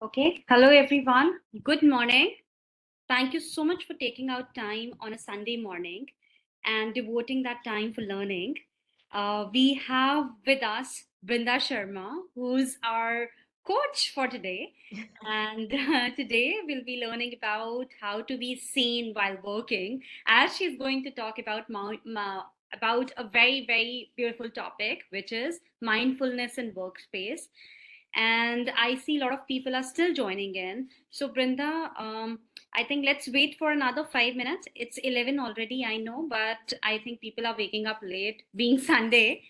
Okay, hello everyone. Good morning. Thank you so much for taking out time on a Sunday morning and devoting that time for learning. We have with us Brinda Sharma, who's our coach for today. And today we'll be learning about how to be seen while working, as she's going to talk about about a very beautiful topic, which is mindfulness in workspace. And I see a lot of people are still joining in. So, Brinda, I think let's wait for another 5 minutes. It's 11 already, I know, but I think people are waking up late, being Sunday.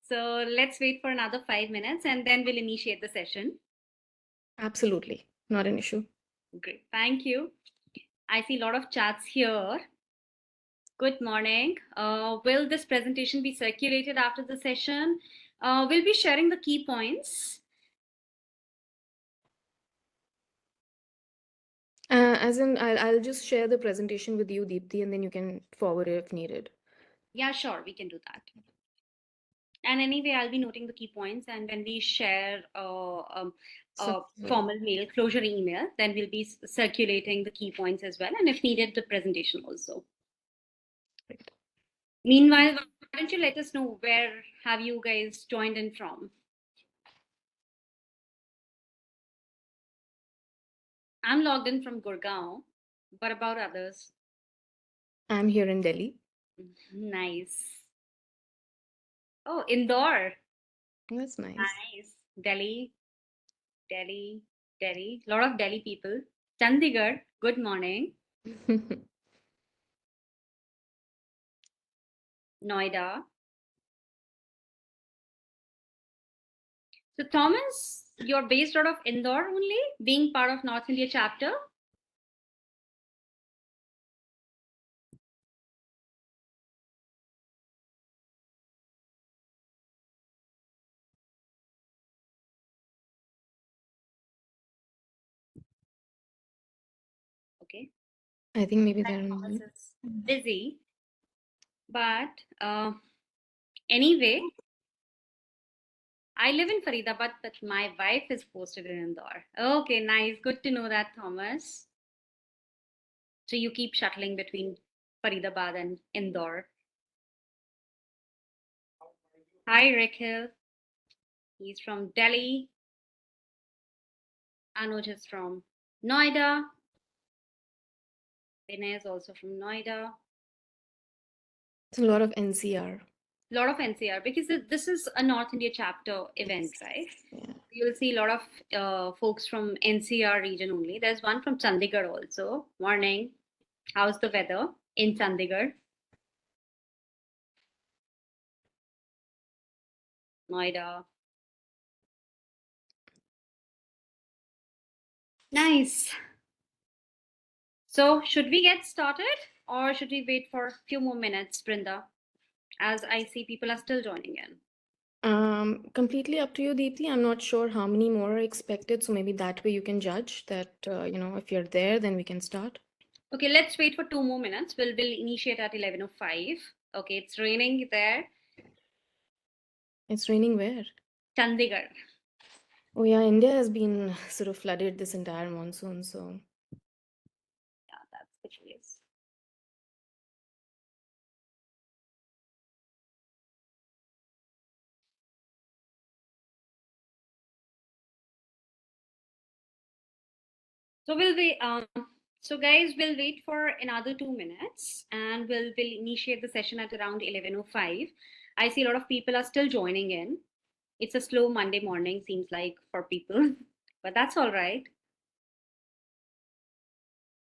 So, let's wait for another 5 minutes and then we'll initiate the session. Absolutely. Not an issue. Great. Thank you. I see a lot of chats here. Good morning. Will this presentation be circulated after the session? We'll be sharing the key points. As in, I'll just share the presentation with you, Deepthi, and then you can forward it if needed. Yeah, sure, we can do that. And anyway, I'll be noting the key points, and when we share a formal mail closure email, then we'll be circulating the key points as well, and if needed, the presentation also. Right. Meanwhile, why don't you let us know where have you guys joined in from? I'm logged in from Gurgaon. What about others? I'm here in Delhi. Nice. Oh, Indore. That's nice. Nice. Delhi, Delhi, Delhi. A lot of Delhi people. Chandigarh. Good morning. Noida. So, Thomas, you're based out of Indore only, being part of North India chapter. Okay. I think maybe they're Thomas is busy, but anyway, I live in Faridabad, but my wife is posted in Indore. Okay, nice. Good to know that, Thomas. So you keep shuttling between Faridabad and Indore. Hi, Rikhil. He's from Delhi. Anuj is from Noida. Vinay is also from Noida. It's a lot of NCR. A lot of NCR because this is a North India chapter event, right? Yeah. You'll see a lot of folks from NCR region only. There's one from Chandigarh also. Morning. How's the weather in Chandigarh? Noida. Nice. So, should we get started or should we wait for a few more minutes, Brinda? As I see people are still joining in. Completely up to you, Deepthi. I'm not sure how many more are expected, so maybe that way you can judge that, if you're there, then we can start. Okay, let's wait for 2 more minutes. We'll initiate at 11:05. Okay, it's raining there. It's raining where? Chandigarh. Oh yeah, India has been sort of flooded this entire monsoon, so Yeah, that's the case. So we'll be so guys, we'll wait for another 2 minutes and we'll initiate the session at around 11:05. I see a lot of people are still joining in. It's a slow Monday morning, seems like for people, but that's all right.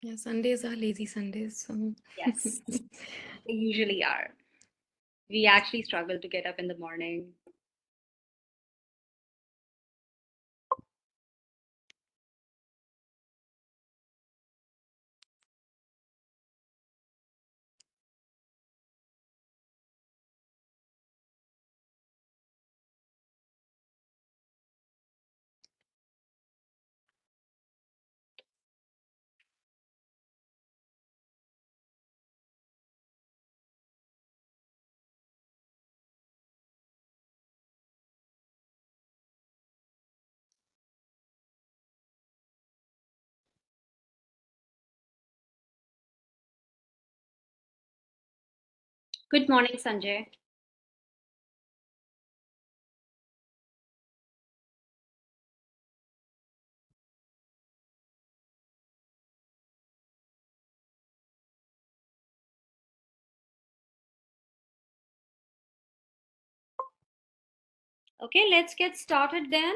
yeah, Sundays are lazy Sundays, so Yes, they usually are. We actually struggle to get up in the morning. Good morning, Sanjay. Okay, let's get started then.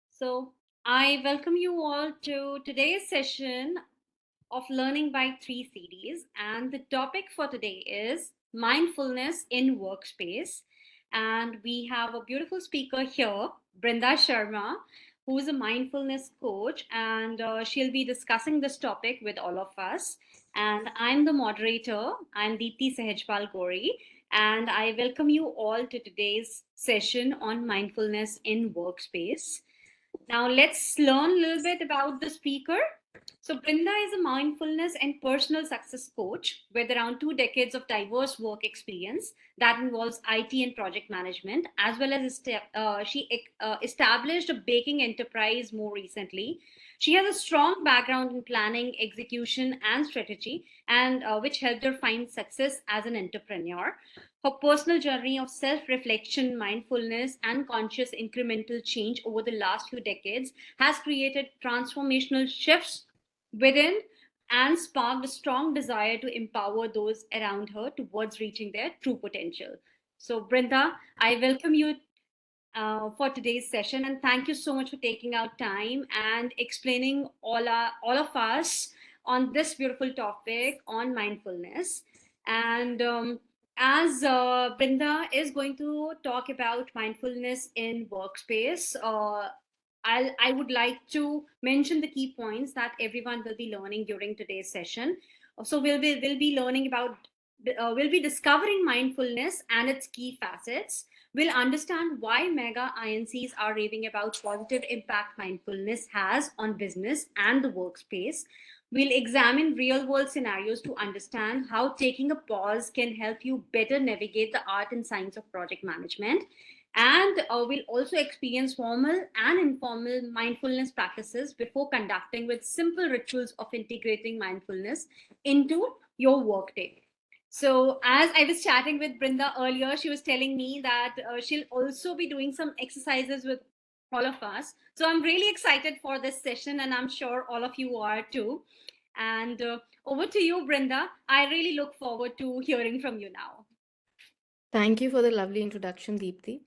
So, I welcome you all to today's session of Learning by 3 series. And the topic for today is mindfulness in workspace. And we have a beautiful speaker here, Brinda Sharma, who is a mindfulness coach, and she'll be discussing this topic with all of us. And I'm the moderator, I'm Deepti Sehajpal Gori, and I welcome you all to today's session on mindfulness in workspace. Now, let's learn a little bit about the speaker. So, Brinda is a mindfulness and personal success coach with around 2 decades of diverse work experience that involves IT and project management, as well as she established a baking enterprise more recently. She has a strong background in planning, execution, and strategy, and which helped her find success as an entrepreneur. Her personal journey of self reflection, mindfulness, and conscious incremental change over the last few decades has created transformational shifts within and sparked a strong desire to empower those around her towards reaching their true potential. So, Brinda, I welcome you for today's session, and thank you so much for taking out time and explaining all of us on this beautiful topic on mindfulness. And as Brinda is going to talk about mindfulness in workspace, I would like to mention the key points that everyone will be learning during today's session. So we'll be learning about we'll be discovering mindfulness and its key facets. We'll understand why mega INCs are raving about positive impact mindfulness has on business and the workspace. We'll examine real world scenarios to understand how taking a pause can help you better navigate the art and science of project management. And we'll also experience formal and informal mindfulness practices before conducting with simple rituals of integrating mindfulness into your workday. So, as I was chatting with Brinda earlier, she was telling me that she'll also be doing some exercises with all of us. So, I'm really excited for this session, and I'm sure all of you are too. And over to you, Brinda. I really look forward to hearing from you now. Thank you for the lovely introduction, Deepti.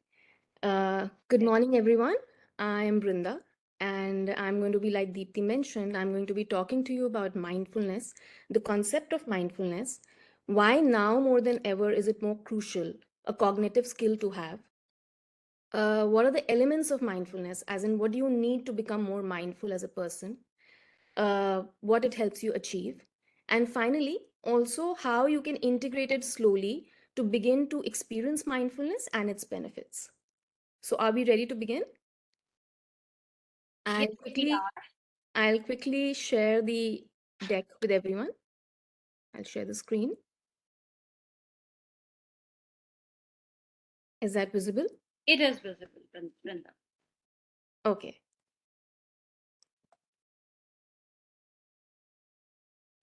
Good morning, everyone. I am Brinda, and I'm going to be, like Deepti mentioned, I'm going to be talking to you about mindfulness, the concept of mindfulness, why now more than ever is it more crucial, a cognitive skill to have. What are the elements of mindfulness, as in what do you need to become more mindful as a person, what it helps you achieve, and finally, also how you can integrate it slowly to begin to experience mindfulness and its benefits. So, are we ready to begin? Yes, I'll we quickly are. I'll quickly share the deck with everyone. I'll share the screen. Is that visible? It is visible, Brinda. Okay.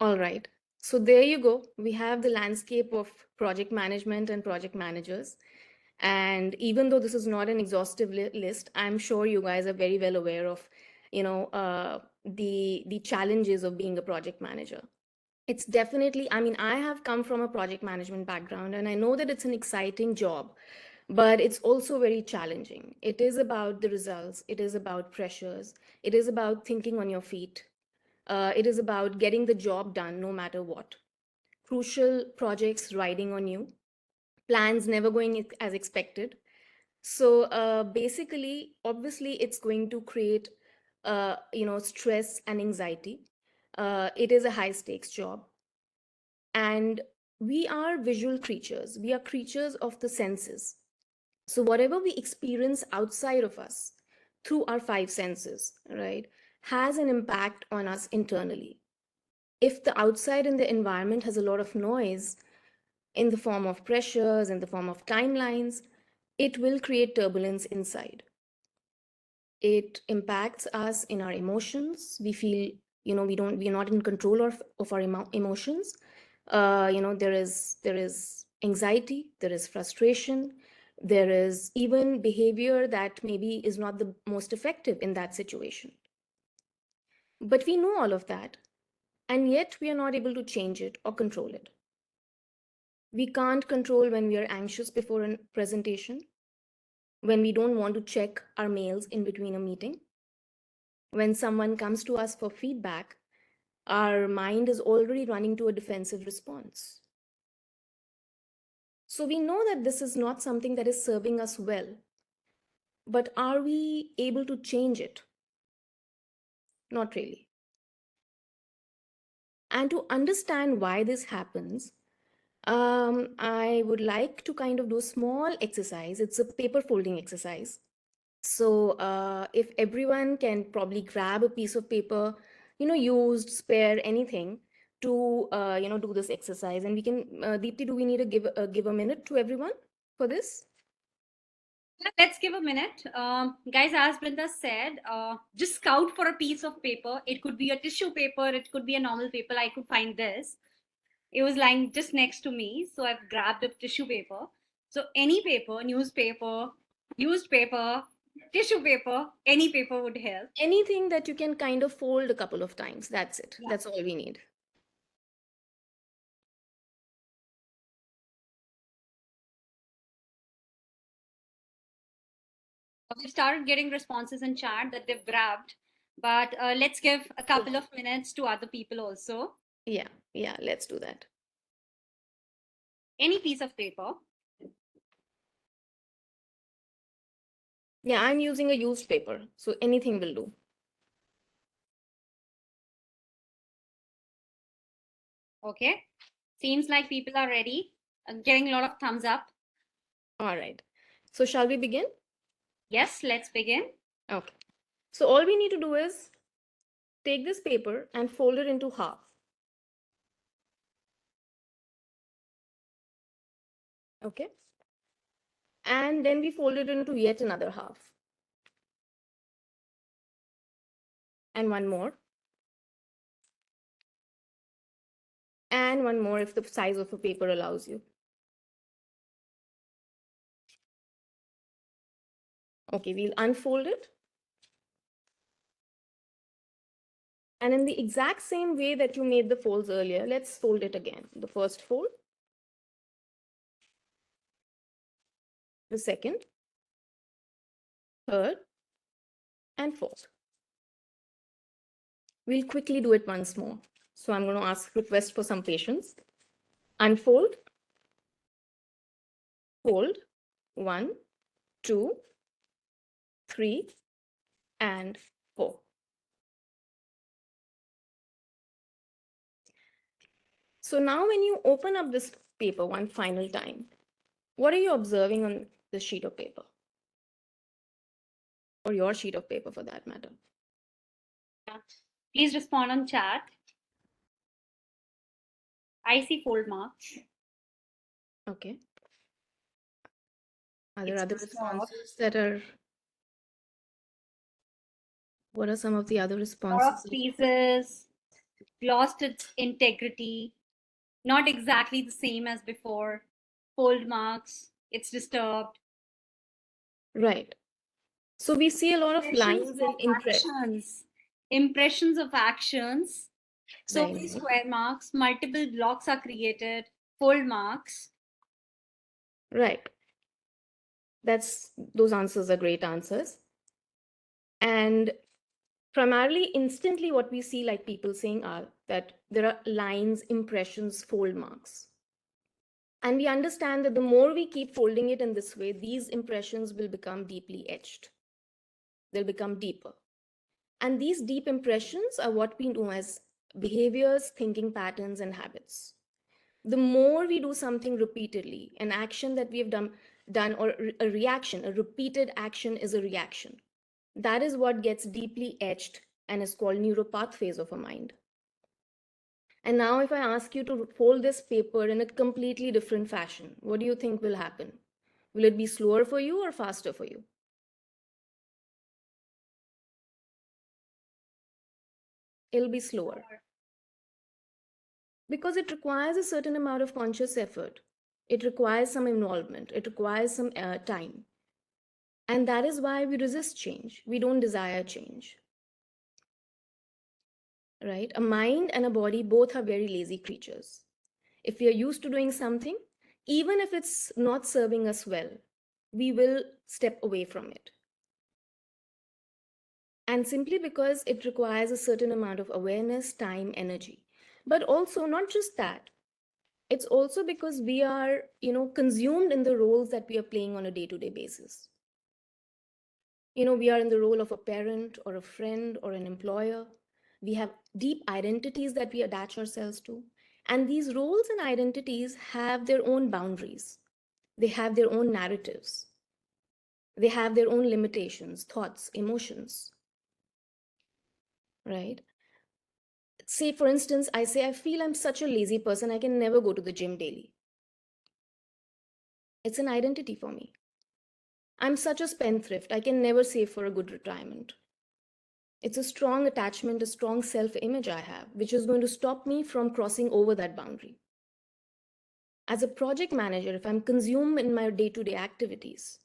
All right. So there you go. We have the landscape of project management and project managers. And even though this is not an exhaustive list, I'm sure you guys are very well aware of, the challenges of being a project manager. It's definitely, I mean, I have come from a project management background and I know that it's an exciting job, but it's also very challenging. It is about the results, it is about pressures, it is about thinking on your feet, it is about getting the job done no matter what. Crucial projects riding on you, plans never going as expected. So basically, obviously, it's going to create, stress and anxiety. It is a high stakes job. And we are visual creatures, we are creatures of the senses. So, whatever we experience outside of us through our five senses, right, has an impact on us internally. If the outside in the environment has a lot of noise in the form of pressures, in the form of timelines, it will create turbulence inside. It impacts us in our emotions. We feel, we're not in control of our emotions. There is anxiety, there is frustration, there is even behavior that maybe is not the most effective in that situation. But we know all of that, and yet we are not able to change it or control it. We can't control when we are anxious before a presentation, when we don't want to check our mails in between a meeting, when someone comes to us for feedback, our mind is already running to a defensive response. So we know that this is not something that is serving us well, but are we able to change it? Not really. And to understand why this happens, I would like to kind of do a small exercise. It's a paper folding exercise. So if everyone can probably grab a piece of paper, used, spare, anything to, do this exercise. And we can, Deepti, do we need to give a minute to everyone for this? Let's give a minute. Guys, as Brinda said, just scout for a piece of paper. It could be a tissue paper, it could be a normal paper. I could find this. It was lying just next to me, so I've grabbed a tissue paper. So any paper, newspaper, used paper, tissue paper, any paper would help. Anything that you can kind of fold a couple of times. That's it. Yeah. That's all we need. We've started getting responses in chat that they've grabbed, but let's give a couple of minutes to other people also. Yeah, let's do that. Any piece of paper. Yeah, I'm using a used paper, so anything will do. Okay. Seems like people are ready. Getting a lot of thumbs up. All right. So shall we begin? Yes, let's begin. Okay. So all we need to do is take this paper and fold it into half. Okay. And then we fold it into yet another half. And one more. And one more if the size of a paper allows you. Okay, we'll unfold it. And in the exact same way that you made the folds earlier, let's fold it again. The first fold, the second, third, and fourth. We'll quickly do it once more. So I'm going to request for some patience. Unfold, fold, 1, 2, 3, and 4. So now when you open up this paper one final time, what are you observing on this sheet of paper? Or your sheet of paper for that matter? Please respond on chat. I see fold marks. Okay. Are there It's other disturbed. responses that are... What are some of the other A lot responses? of pieces, lost its integrity, not exactly the same as before. Fold marks, it's disturbed. Right. So we see a lot of Impressions lines of and impress. actions. Impressions of actions. So Right. many square marks, multiple blocks are created, fold marks. Right. Those answers are great answers. And primarily, instantly, what we see, like people saying, are that there are lines, impressions, fold marks. And we understand that the more we keep folding it in this way, these impressions will become deeply etched. They'll become deeper. And these deep impressions are what we know as behaviors, thinking patterns, and habits. The more we do something repeatedly, an action that we have done or a reaction, a repeated action is a reaction. That is what gets deeply etched and is called neuropathways of a mind. And now if I ask you to fold this paper in a completely different fashion, what do you think will happen? Will it be slower for you or faster for you? It'll be slower because it requires a certain amount of conscious effort. It requires some involvement. It requires some time. And that is why we resist change. We don't desire change, right? A mind and a body both are very lazy creatures. If we are used to doing something, even if it's not serving us well, we will step away from it. And simply because it requires a certain amount of awareness, time, energy. But also, not just that, it's also because we are, consumed in the roles that we are playing on a day-to-day basis. We are in the role of a parent or a friend or an employer. We have deep identities that we attach ourselves to. And these roles and identities have their own boundaries. They have their own narratives. They have their own limitations, thoughts, emotions, right? Say, for instance, I say, I feel I'm such a lazy person, I can never go to the gym daily. It's an identity for me. I'm such a spendthrift, I can never save for a good retirement. It's a strong attachment, a strong self image I have, which is going to stop me from crossing over that boundary. As a project manager, if I'm consumed in my day to day activities,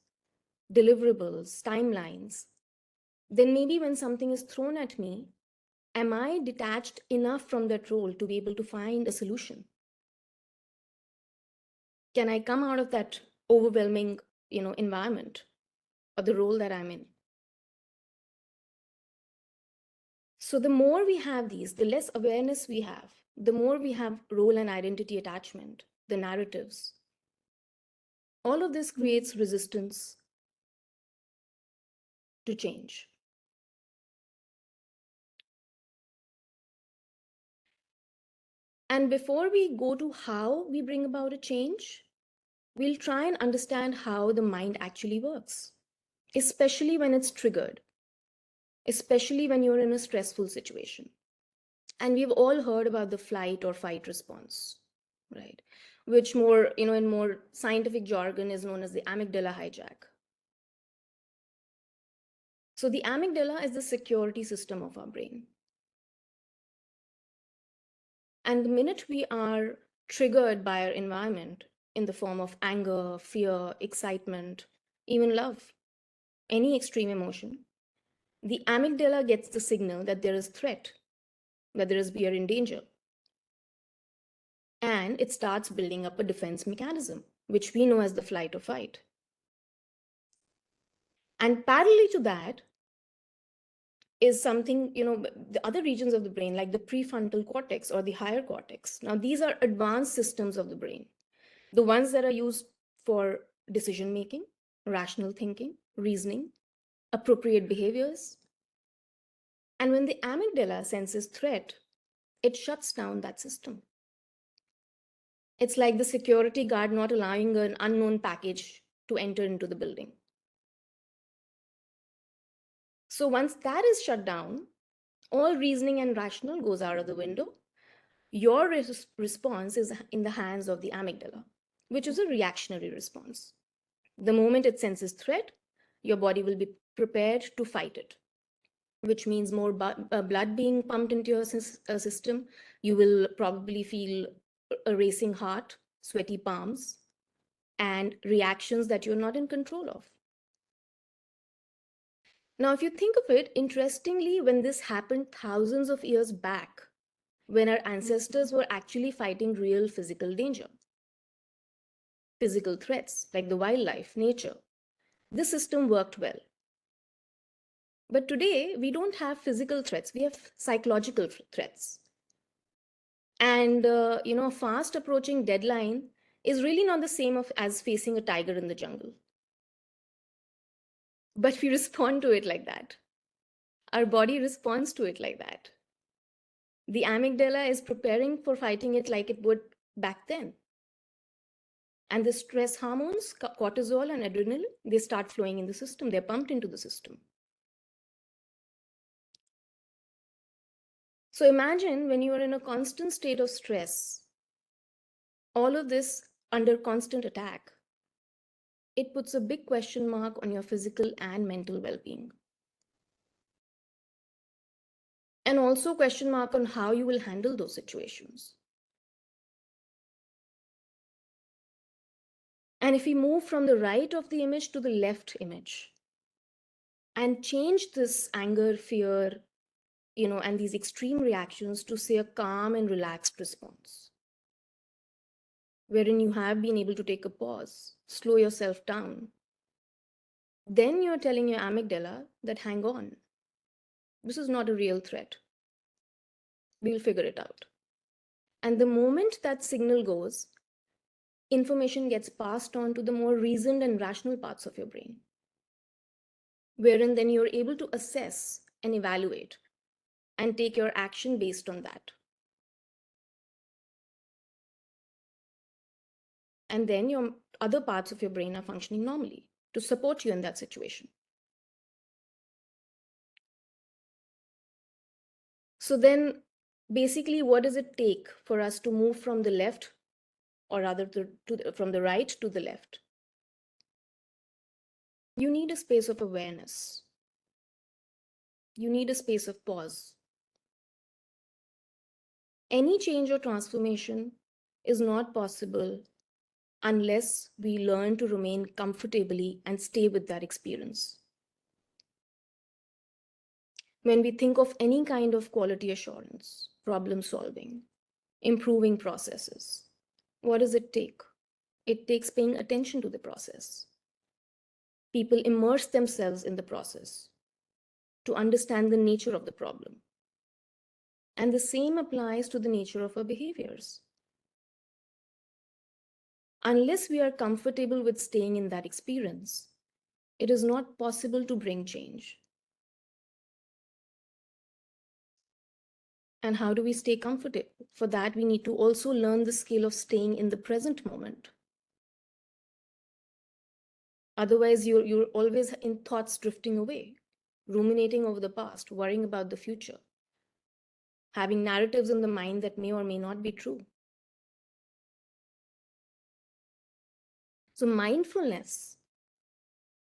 deliverables, timelines, then maybe when something is thrown at me, am I detached enough from that role to be able to find a solution? Can I come out of that overwhelming, environment or the role that I'm in? So the more we have these, the less awareness we have, the more we have role and identity attachment, the narratives. All of this creates resistance to change. And before we go to how we bring about a change, we'll try and understand how the mind actually works, especially when it's triggered, especially when you're in a stressful situation. And we've all heard about the flight or fight response, right? Which more, in more scientific jargon is known as the amygdala hijack. So the amygdala is the security system of our brain. And the minute we are triggered by our environment in the form of anger, fear, excitement, even love, any extreme emotion, the amygdala gets the signal that there is threat, that we are in danger. And it starts building up a defense mechanism, which we know as the flight or fight. And parallel to that is something, the other regions of the brain, like the prefrontal cortex or the higher cortex. Now, these are advanced systems of the brain, the ones that are used for decision making, rational thinking, reasoning, appropriate behaviors. And when the amygdala senses threat, it shuts down that system. It's like the security guard not allowing an unknown package to enter into the building. So once that is shut down, all reasoning and rational goes out of the window. Your response is in the hands of the amygdala, which is a reactionary response. The moment it senses threat, your body will be prepared to fight it, which means more blood being pumped into your system. You will probably feel a racing heart, sweaty palms, and reactions that you're not in control of. Now, if you think of it, interestingly, when this happened thousands of years back, when our ancestors were actually fighting real physical danger, physical threats like the wildlife, nature, this system worked well. But today, we don't have physical threats, we have psychological threats. And, a fast approaching deadline is really not the same as facing a tiger in the jungle. But we respond to it like that. Our body responds to it like that. The amygdala is preparing for fighting it like it would back then. And the stress hormones, cortisol and adrenaline, they start flowing in the system. They're pumped into the system. So imagine when you are in a constant state of stress, all of this under constant attack, it puts a big question mark on your physical and mental well-being. And also question mark on how you will handle those situations. And if we move from the right of the image to the left image and change this anger, fear, and these extreme reactions to say a calm and relaxed response, wherein you have been able to take a pause, slow yourself down, then you're telling your amygdala that hang on, this is not a real threat. We'll figure it out. And the moment that signal goes, information gets passed on to the more reasoned and rational parts of your brain, wherein then you're able to assess and evaluate and take your action based on that. And then your other parts of your brain are functioning normally to support you in that situation. So then basically, what does it take for us to move from the left, or rather from the right to the left? You need a space of awareness. You need a space of pause. Any change or transformation is not possible unless we learn to remain comfortably and stay with that experience. When we think of any kind of quality assurance, problem solving, improving processes, what does it take? It takes paying attention to the process. People immerse themselves in the process to understand the nature of the problem. And the same applies to the nature of our behaviors. Unless we are comfortable with staying in that experience, it is not possible to bring change. And how do we stay comfortable? For that, we need to also learn the skill of staying in the present moment. Otherwise, you're always in thoughts drifting away, ruminating over the past, worrying about the future, having narratives in the mind that may or may not be true. So mindfulness,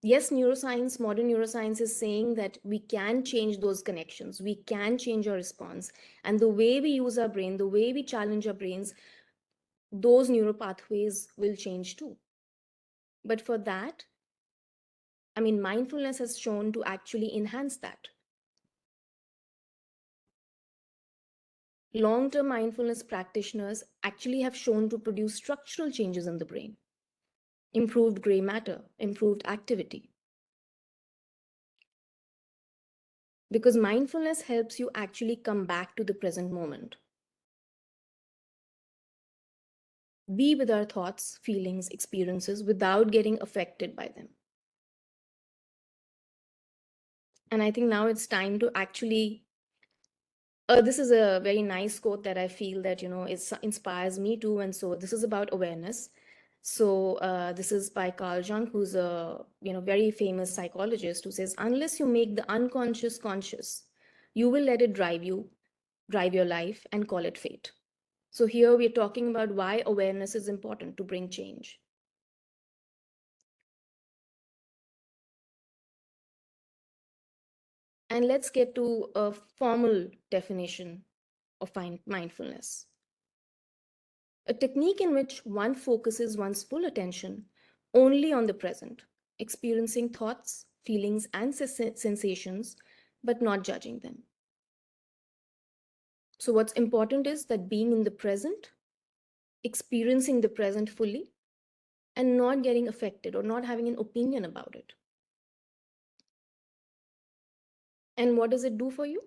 yes, neuroscience, modern neuroscience is saying that we can change those connections, we can change our response. And the way we use our brain, the way we challenge our brains, those neuropathways will change too. But for that, mindfulness has shown to actually enhance that. Long-term mindfulness practitioners actually have shown to produce structural changes in the brain, improved gray matter, improved activity. Because mindfulness helps you actually come back to the present moment. Be with our thoughts, feelings, experiences without getting affected by them. And I think now it's time to actually, this is a very nice quote that I feel that, it inspires me too. And so this is about awareness. So this is by Carl Jung, who's a very famous psychologist, who says, unless you make the unconscious conscious, you will let it drive your life and call it fate. So here we're talking about why awareness is important to bring change. And let's get to a formal definition of mindfulness. A technique in which one focuses one's full attention only on the present, experiencing thoughts, feelings, and sensations, but not judging them. So what's important is that being in the present, experiencing the present fully, and not getting affected or not having an opinion about it. And what does it do for you?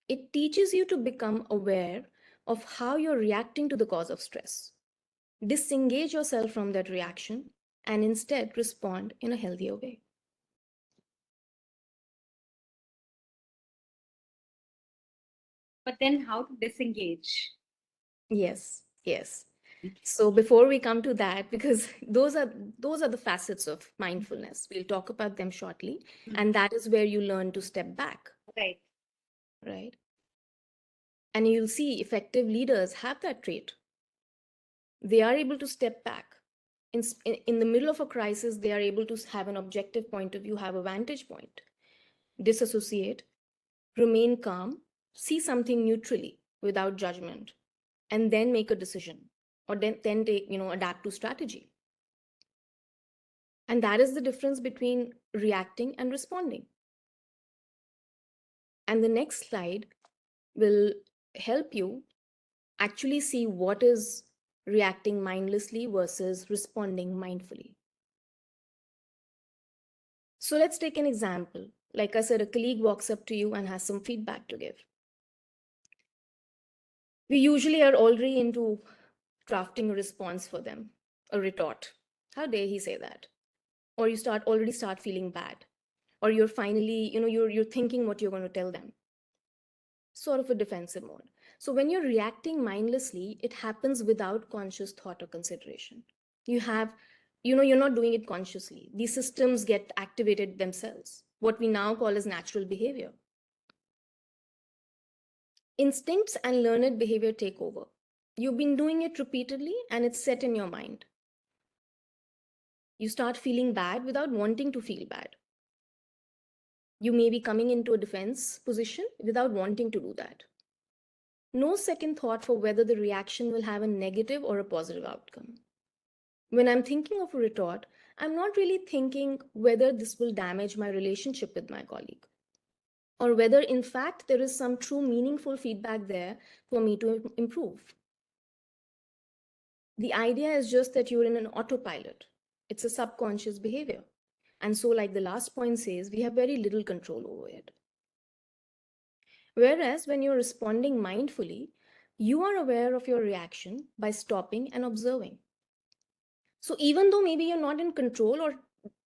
It teaches you to become aware of how you're reacting to the cause of stress. Disengage yourself from that reaction and instead respond in a healthier way. But then how to disengage? Yes, yes. So before we come to that, because those are the facets of mindfulness, we'll talk about them shortly. And that is where you learn to step back. Right. Right. And you'll see effective leaders have that trait. They are able to step back. In the middle of a crisis, they are able to have an objective point of view, have a vantage point, disassociate, remain calm, see something neutrally without judgment, and then make a decision, or then take, adapt to strategy. And that is the difference between reacting and responding. And the next slide will help you actually see what is reacting mindlessly versus responding mindfully. So let's take an example. Like I said, a colleague walks up to you and has some feedback to give. We usually are already into crafting a response for them, a retort. How dare he say that? Or you already start feeling bad. Or you're finally, you're thinking what you're going to tell them. Sort of a defensive mode. So when you're reacting mindlessly, it happens without conscious thought or consideration. You have, you're not doing it consciously. These systems get activated themselves, what we now call as natural behavior. Instincts and learned behavior take over. You've been doing it repeatedly and it's set in your mind. You start feeling bad without wanting to feel bad. You may be coming into a defense position without wanting to do that. No second thought for whether the reaction will have a negative or a positive outcome. When I'm thinking of a retort, I'm not really thinking whether this will damage my relationship with my colleague or whether, in fact, there is some true meaningful feedback there for me to improve. The idea is just that you're in an autopilot. It's a subconscious behavior. And so, like the last point says, we have very little control over it. Whereas when you're responding mindfully, you are aware of your reaction by stopping and observing. So even though maybe you're not in control or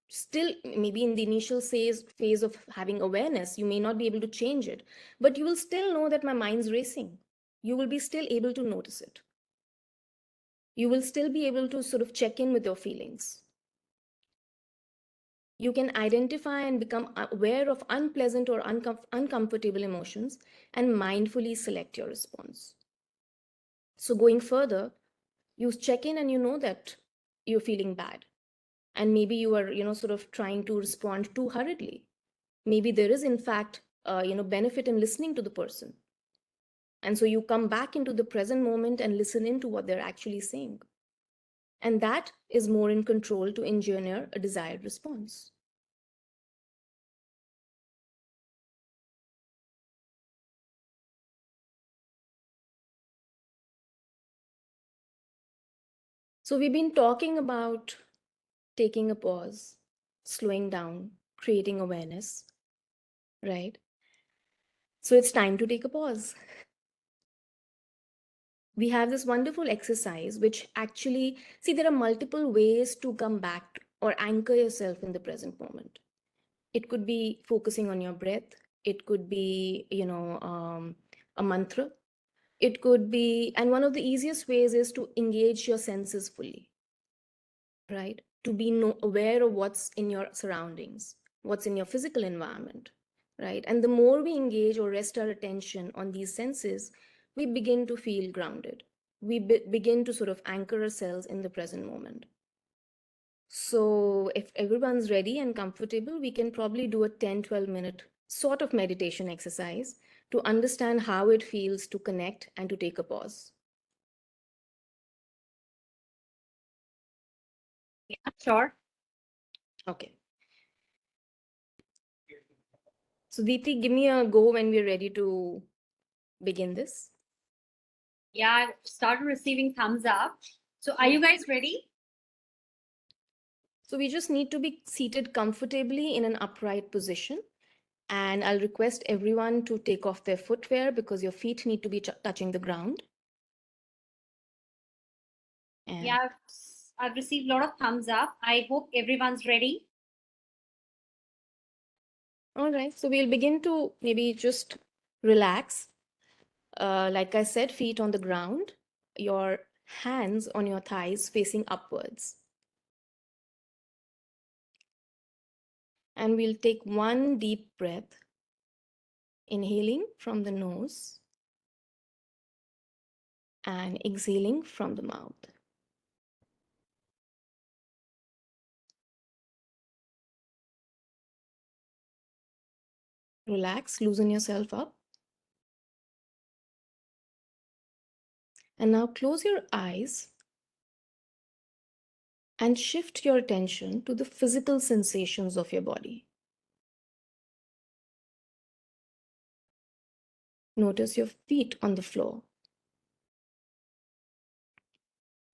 still maybe in the initial phase of having awareness, you may not be able to change it, but you will still know that my mind's racing. You will be still able to notice it. You will still be able to sort of check in with your feelings. You can identify and become aware of unpleasant or uncomfortable emotions and mindfully select your response. So going further, you check in and you know that you're feeling bad. And maybe you are, sort of trying to respond too hurriedly. Maybe there is, in fact, benefit in listening to the person. And so you come back into the present moment and listen into what they're actually saying. And that is more in control to engineer a desired response. So we've been talking about taking a pause, slowing down, creating awareness, right? So it's time to take a pause. We have this wonderful exercise which actually, see, there are multiple ways to come back or anchor yourself in the present moment. It could be focusing on your breath. It could be, a mantra. It could be, and one of the easiest ways is to engage your senses fully, right? To be aware of what's in your surroundings, what's in your physical environment, right? And the more we engage or rest our attention on these senses, we begin to feel grounded. We begin to sort of anchor ourselves in the present moment. So if everyone's ready and comfortable, we can probably do a 10-12 minute sort of meditation exercise to understand how it feels to connect and to take a pause. Yeah, sure. Okay. So Deepthi, give me a go when we're ready to begin this. Yeah, I've started receiving thumbs up. So are you guys ready? So we just need to be seated comfortably in an upright position. And I'll request everyone to take off their footwear because your feet need to be touching the ground. And Yeah, I've received a lot of thumbs up. I hope everyone's ready. all right, so we'll begin to maybe just relax. Like I said, feet on the ground, your hands on your thighs facing upwards. And we'll take one deep breath, inhaling from the nose and exhaling from the mouth. Relax, loosen yourself up. And now close your eyes and shift your attention to the physical sensations of your body. Notice your feet on the floor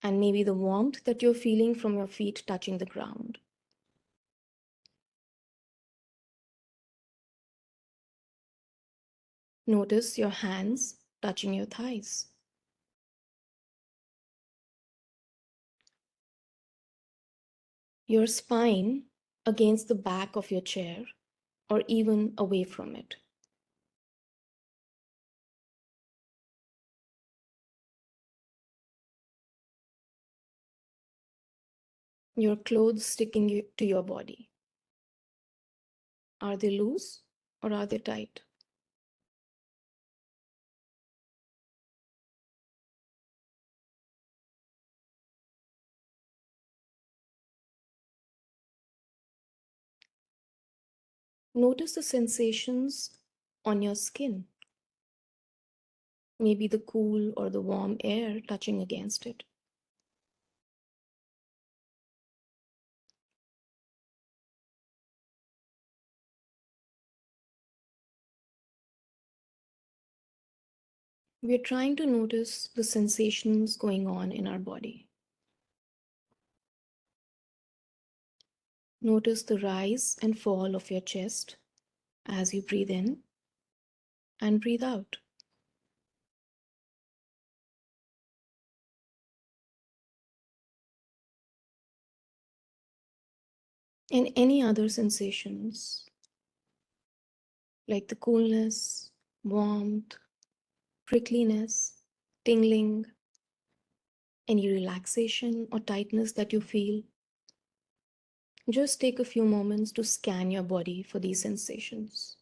and maybe the warmth that you're feeling from your feet touching the ground. Notice your hands touching your thighs. Your spine against the back of your chair or even away from it. Your clothes sticking to your body. Are they loose or are they tight? Notice the sensations on your skin. Maybe the cool or the warm air touching against it. We're trying to notice the sensations going on in our body. Notice the rise and fall of your chest as you breathe in and breathe out. And any other sensations like the coolness, warmth, prickliness, tingling, any relaxation or tightness that you feel. Just take a few moments to scan your body for these sensations.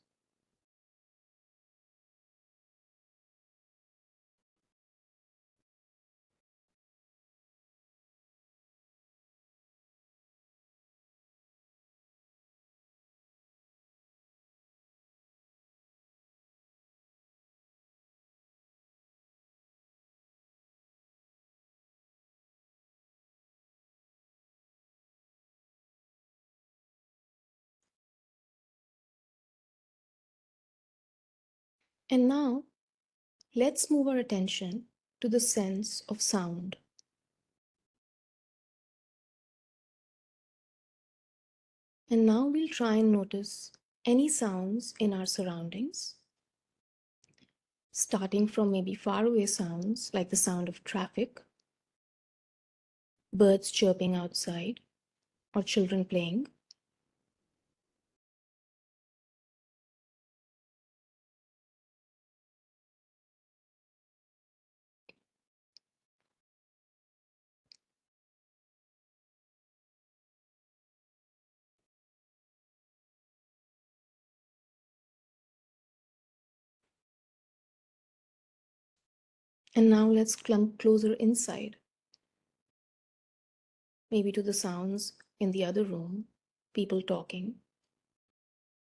And now, let's move our attention to the sense of sound. And now we'll try and notice any sounds in our surroundings, starting from maybe faraway sounds like the sound of traffic, birds chirping outside, or children playing. And now let's clump closer inside, maybe to the sounds in the other room, people talking,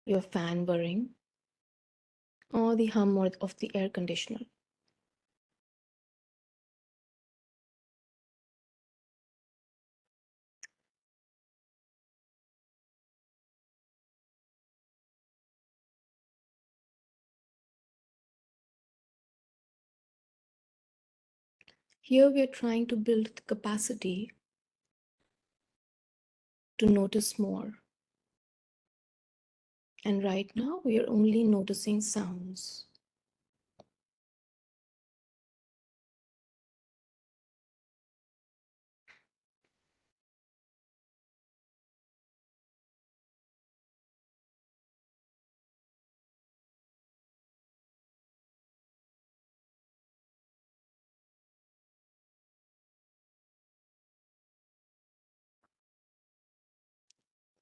your fan whirring, or the hum of the air conditioner. Here we are trying to build the capacity to notice more. And right now we are only noticing sounds.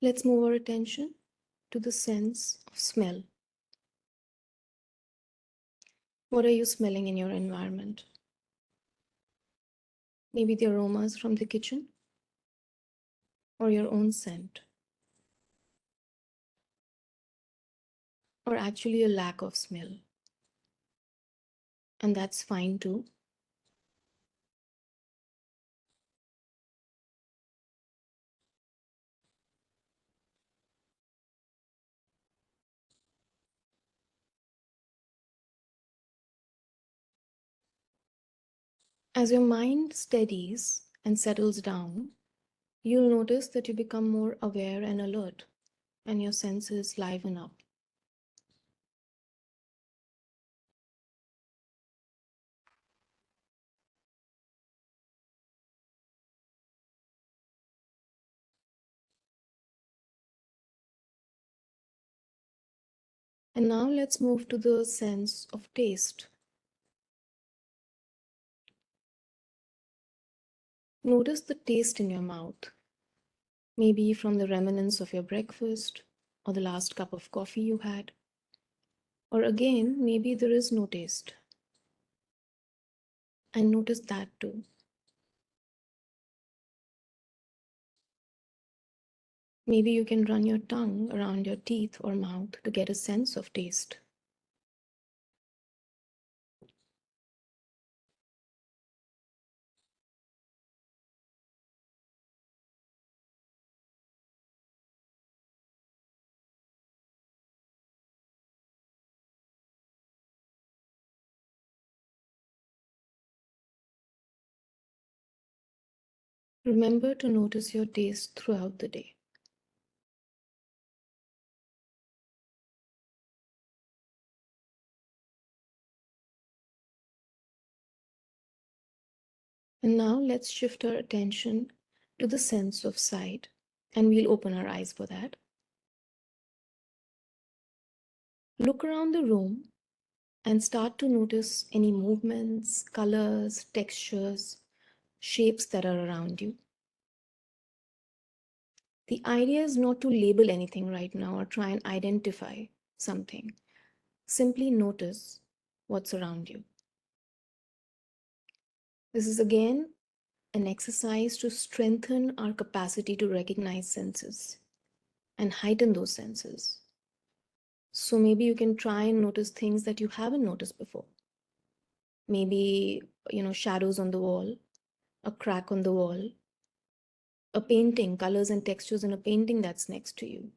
Let's move our attention to the sense of smell. What are you smelling in your environment? Maybe the aromas from the kitchen or your own scent, or actually a lack of smell. And that's fine too. As your mind steadies and settles down, you'll notice that you become more aware and alert, and your senses liven up. And now let's move to the sense of taste. Notice the taste in your mouth, maybe from the remnants of your breakfast or the last cup of coffee you had. Or again, maybe there is no taste. And notice that too. Maybe you can run your tongue around your teeth or mouth to get a sense of taste. Remember to notice your taste throughout the day. And now let's shift our attention to the sense of sight, and we'll open our eyes for that. Look around the room and start to notice any movements, colors, textures, shapes that are around you. The idea is not to label anything right now or try and identify something. Simply notice what's around you. This is again an exercise to strengthen our capacity to recognize senses and heighten those senses. So maybe you can try and notice things that you haven't noticed before. Maybe, shadows on the wall, a crack on the wall, a painting, colors and textures in a painting that's next to you.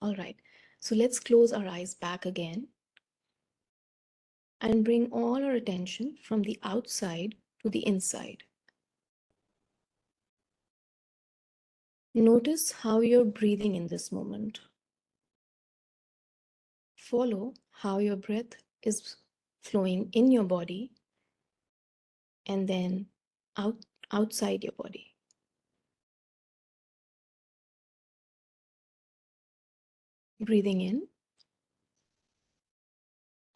All right, so let's close our eyes back again and bring all our attention from the outside to the inside. Notice how you're breathing in this moment. Follow how your breath is flowing in your body and then outside your body. Breathing in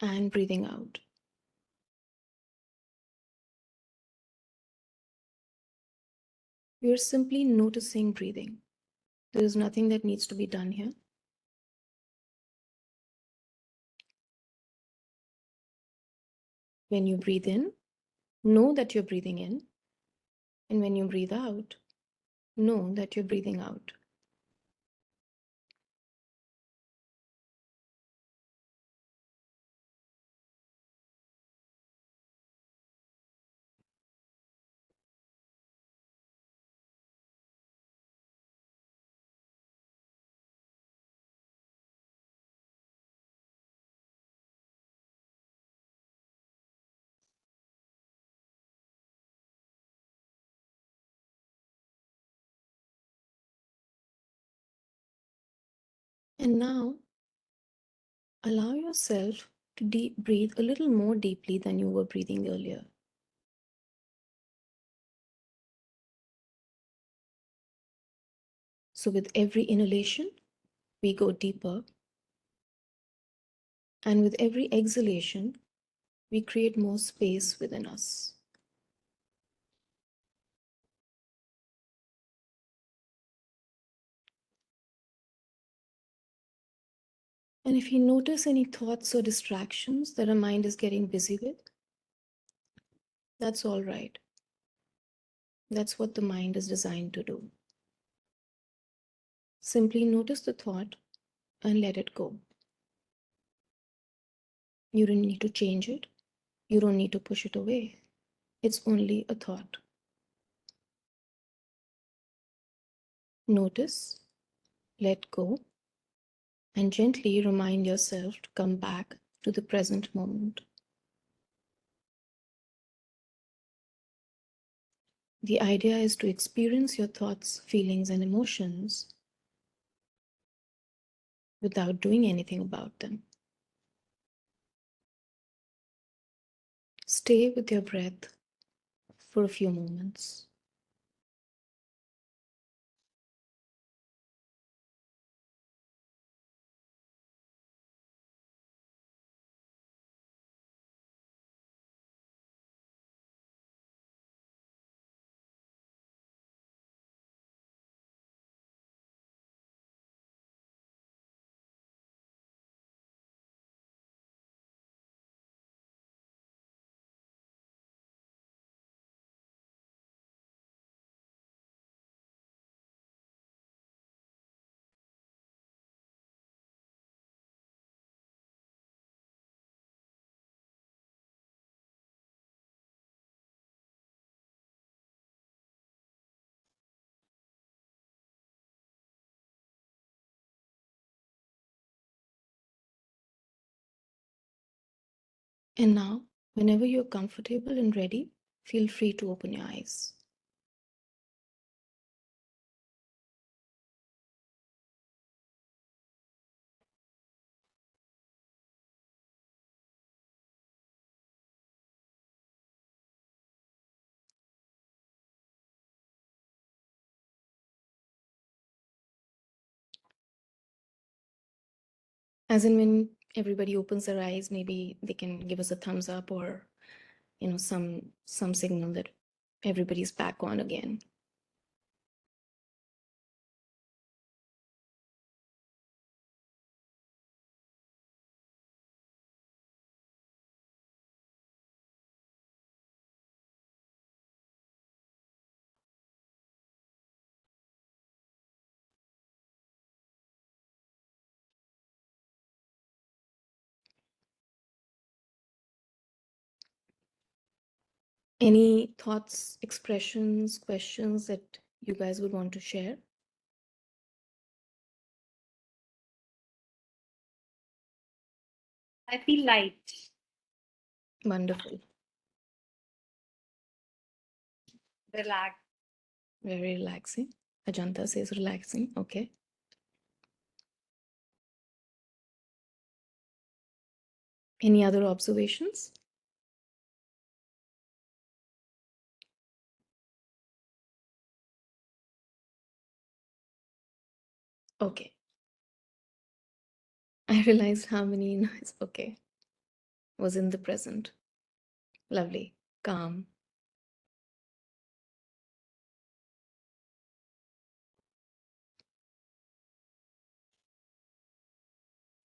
and breathing out. We are simply noticing breathing. There is nothing that needs to be done here. When you breathe in, know that you're breathing in. And when you breathe out, know that you're breathing out. And now, allow yourself to breathe a little more deeply than you were breathing earlier. So, with every inhalation, we go deeper. And with every exhalation, we create more space within us. And if you notice any thoughts or distractions that our mind is getting busy with, that's all right. That's what the mind is designed to do. Simply notice the thought and let it go. You don't need to change it. You don't need to push it away. It's only a thought. Notice, let go, and gently remind yourself to come back to the present moment. The idea is to experience your thoughts, feelings, and emotions without doing anything about them. Stay with your breath for a few moments. And now, whenever you're comfortable and ready, feel free to open your eyes. As in when everybody opens their eyes, maybe they can give us a thumbs up or some signal that everybody's back on again. Any thoughts, expressions, questions that you guys would want to share? I feel light. Wonderful. Relax. Very relaxing. Ajanta says relaxing. Okay. Any other observations? Okay. I realized how many noise. Okay. Was in the present. Lovely. Calm.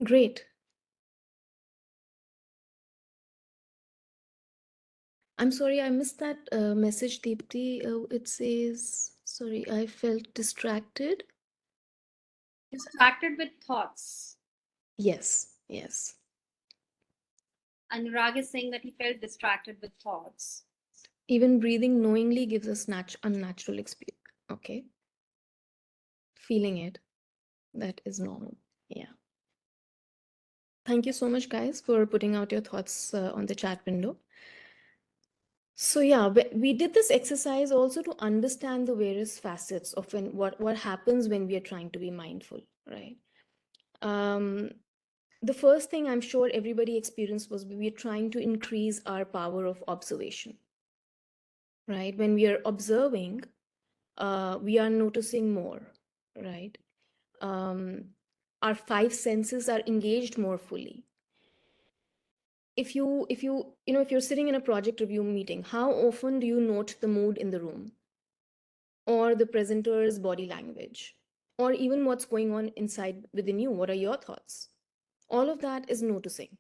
Great. I'm sorry, I missed that message, Deepti. It says, sorry, I felt distracted. Distracted with thoughts. Yes, yes. Anurag is saying that he felt distracted with thoughts. Even breathing knowingly gives us unnatural experience. Okay. Feeling it, that is normal. Yeah. Thank you so much, guys, for putting out your thoughts on the chat window. So yeah, we did this exercise also to understand the various facets of what happens when we are trying to be mindful, right? The first thing I'm sure everybody experienced was we were trying to increase our power of observation, right? When we are observing, we are noticing more, right? Our five senses are engaged more fully. If you're sitting in a project review meeting, how often do you note the mood in the room or the presenter's body language or even what's going on inside within you? What are your thoughts? All of that is noticing.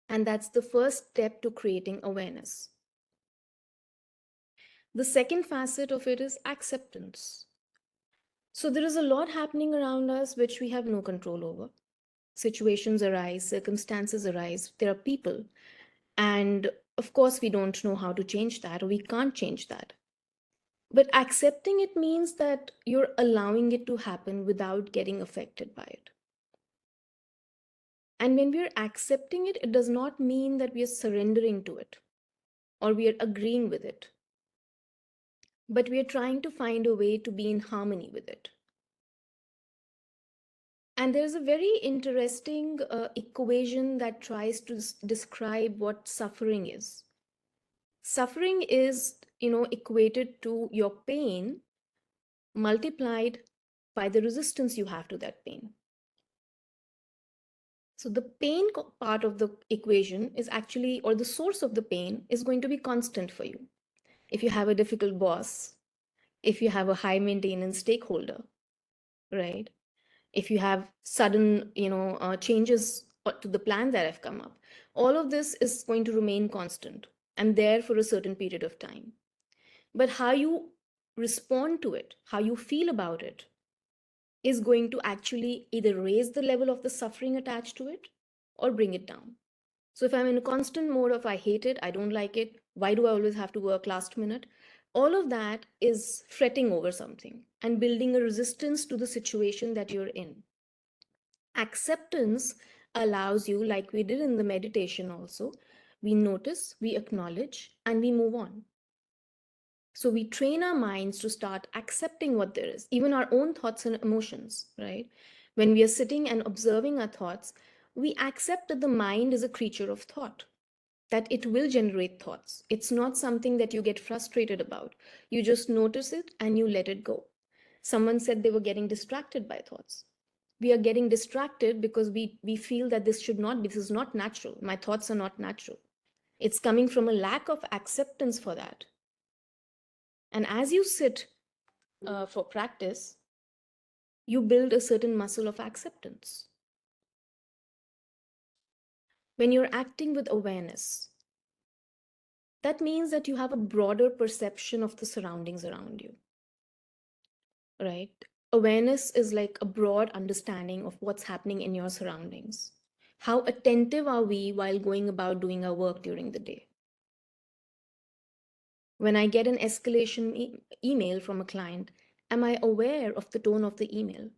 And that's the first step to creating awareness. The second facet of it is acceptance. So there is a lot happening around us which we have no control over. Situations arise, circumstances arise, there are people. And of course, we don't know how to change that, or we can't change that. But accepting it means that you're allowing it to happen without getting affected by it. And when we're accepting it, it does not mean that we are surrendering to it or we are agreeing with it, but we are trying to find a way to be in harmony with it. And there's a very interesting equation that tries to describe what suffering is. Suffering is, equated to your pain multiplied by the resistance you have to that pain. So the pain part of the equation is actually, or the source of the pain is going to be constant for you. If you have a difficult boss, if you have a high maintenance stakeholder, right? If you have sudden, changes to the plan that have come up, all of this is going to remain constant and there for a certain period of time. But how you respond to it, how you feel about it, is going to actually either raise the level of the suffering attached to it or bring it down. So if I'm in a constant mode of I hate it, I don't like it, why do I always have to work last minute? All of that is fretting over something and building a resistance to the situation that you're in. Acceptance allows you, like we did in the meditation also, we notice, we acknowledge, and we move on. So we train our minds to start accepting what there is, even our own thoughts and emotions, right? When we are sitting and observing our thoughts, we accept that the mind is a creature of thought, that it will generate thoughts. It's not something that you get frustrated about. You just notice it and you let it go. Someone said they were getting distracted by thoughts. We are getting distracted because we feel that this is not natural. My thoughts are not natural. It's coming from a lack of acceptance for that. And as you sit for practice, you build a certain muscle of acceptance. When you're acting with awareness, that means that you have a broader perception of the surroundings around you, right? Awareness is like a broad understanding of what's happening in your surroundings. How attentive are we while going about doing our work during the day? When I get an escalation email from a client, am I aware of the tone of the email?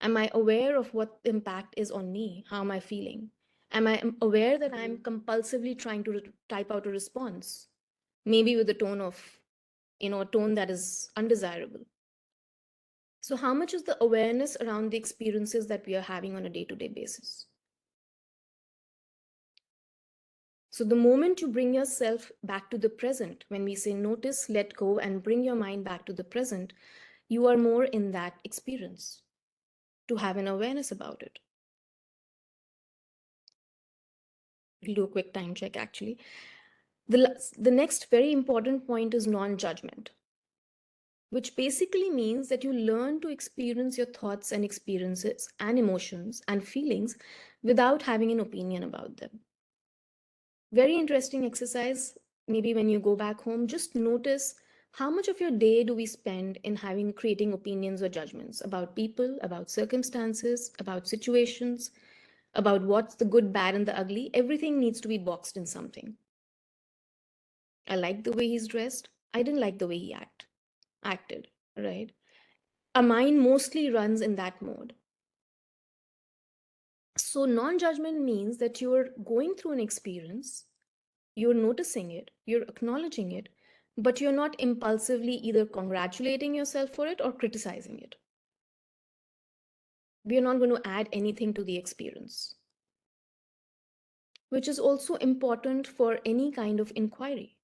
Am I aware of what the impact is on me? How am I feeling? Am I aware that I'm compulsively trying to type out a response? Maybe with a tone of, a tone that is undesirable. So, how much is the awareness around the experiences that we are having on a day to day basis? So, the moment you bring yourself back to the present, when we say notice, let go, and bring your mind back to the present, you are more in that experience to have an awareness about it. We'll do a quick time check actually. The next very important point is non judgment, which basically means that you learn to experience your thoughts and experiences and emotions and feelings without having an opinion about them. Very interesting exercise. Maybe when you go back home, just notice how much of your day do we spend in creating opinions or judgments about people, about circumstances, about situations, about what's the good, bad, and the ugly. Everything needs to be boxed in something. I like the way he's dressed. I didn't like the way he acted, right? Our mind mostly runs in that mode. So non-judgment means that you're going through an experience, you're noticing it, you're acknowledging it, but you're not impulsively either congratulating yourself for it or criticizing it. We are not going to add anything to the experience, which is also important for any kind of inquiry.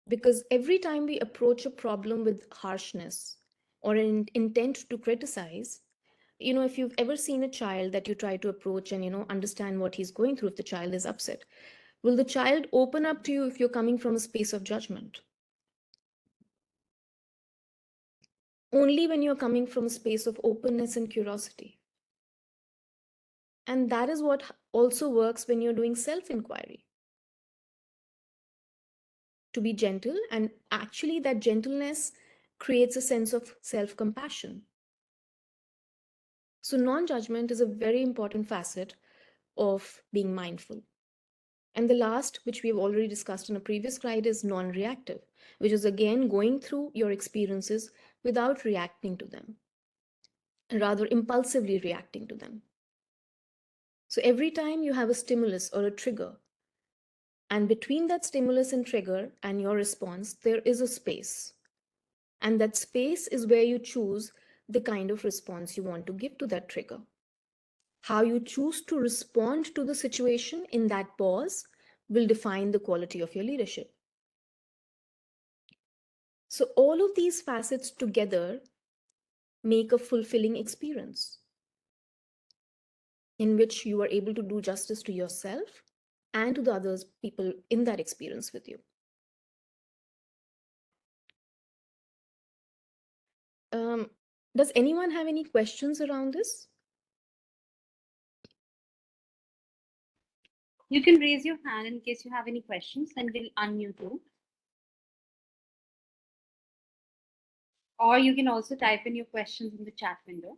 Because every time we approach a problem with harshness or an intent to criticize, if you've ever seen a child that you try to approach and, understand what he's going through, if the child is upset, will the child open up to you if you're coming from a space of judgment? Only when you're coming from a space of openness and curiosity. And that is what also works when you're doing self inquiry. To be gentle, and actually, that gentleness creates a sense of self compassion. So, non judgment is a very important facet of being mindful. And the last, which we've already discussed in a previous slide, is non reactive, which is again going through your experiences without reacting to them, rather impulsively reacting to them. So every time you have a stimulus or a trigger, and between that stimulus and trigger and your response, there is a space. And that space is where you choose the kind of response you want to give to that trigger. How you choose to respond to the situation in that pause will define the quality of your leadership. So, all of these facets together make a fulfilling experience in which you are able to do justice to yourself and to the others people in that experience with you. Um, does anyone have any questions around this? You can raise your hand in case you have any questions, then we'll unmute you. Or you can also type in your questions in the chat window.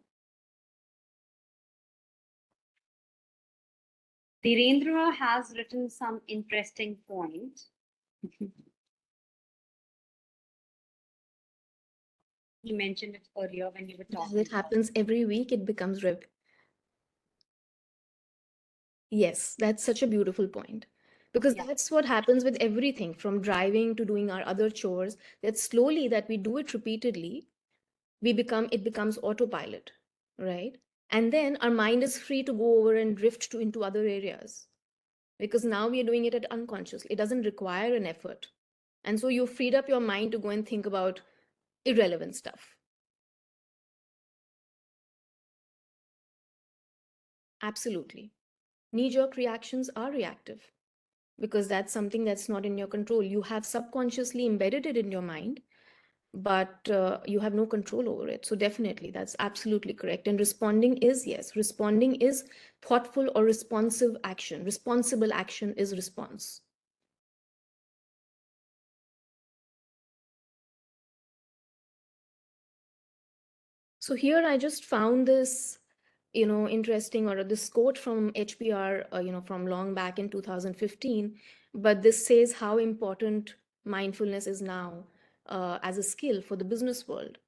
Dhirendra has written some interesting points. He mentioned it earlier when you were As talking it about. happens every week, it becomes Yes, that's such a beautiful point. Because Yeah. that's what happens with everything from driving to doing our other chores, that slowly that we do it repeatedly, it becomes autopilot, right? And then our mind is free to go over and drift into other areas because now we are doing it at unconsciously. It doesn't require an effort. And so you freed up your mind to go and think about irrelevant stuff. Absolutely. Knee-jerk reactions are reactive because that's something that's not in your control. You have subconsciously embedded it in your mind, but you have no control over it. So definitely, that's absolutely correct. And responding is, yes, responding is thoughtful or responsive action. Responsible action is response. So here I just found this, interesting, or this quote from HBR, from long back in 2015. But this says how important mindfulness is now as a skill for the business world.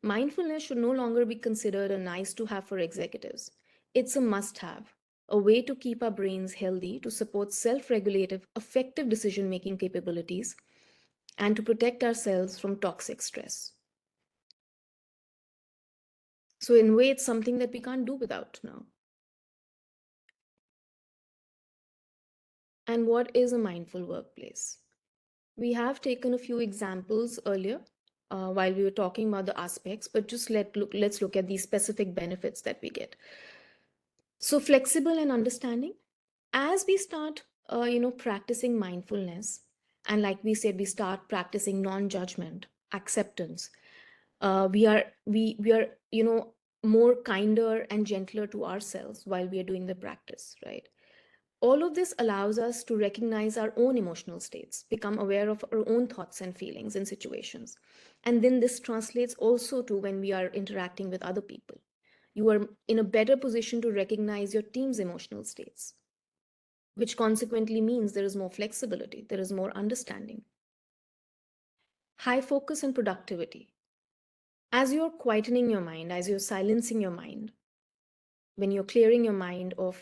Mindfulness should no longer be considered a nice to have for executives. It's a must have, a way to keep our brains healthy, to support self regulative, effective decision making capabilities, and to protect ourselves from toxic stress. So, in a way, it's something that we can't do without now. And what is a mindful workplace? We have taken a few examples earlier while we were talking about the aspects, but just let's look at these specific benefits that we get. So, flexible and understanding. As we start, practicing mindfulness, and like we said, we start practicing non-judgment, acceptance. We are more kinder and gentler to ourselves while we are doing the practice, right? All of this allows us to recognize our own emotional states, become aware of our own thoughts and feelings in situations. And then this translates also to when we are interacting with other people. You are in a better position to recognize your team's emotional states, which consequently means there is more flexibility, there is more understanding. High focus and productivity. As you're quietening your mind, as you're silencing your mind, when you're clearing your mind of,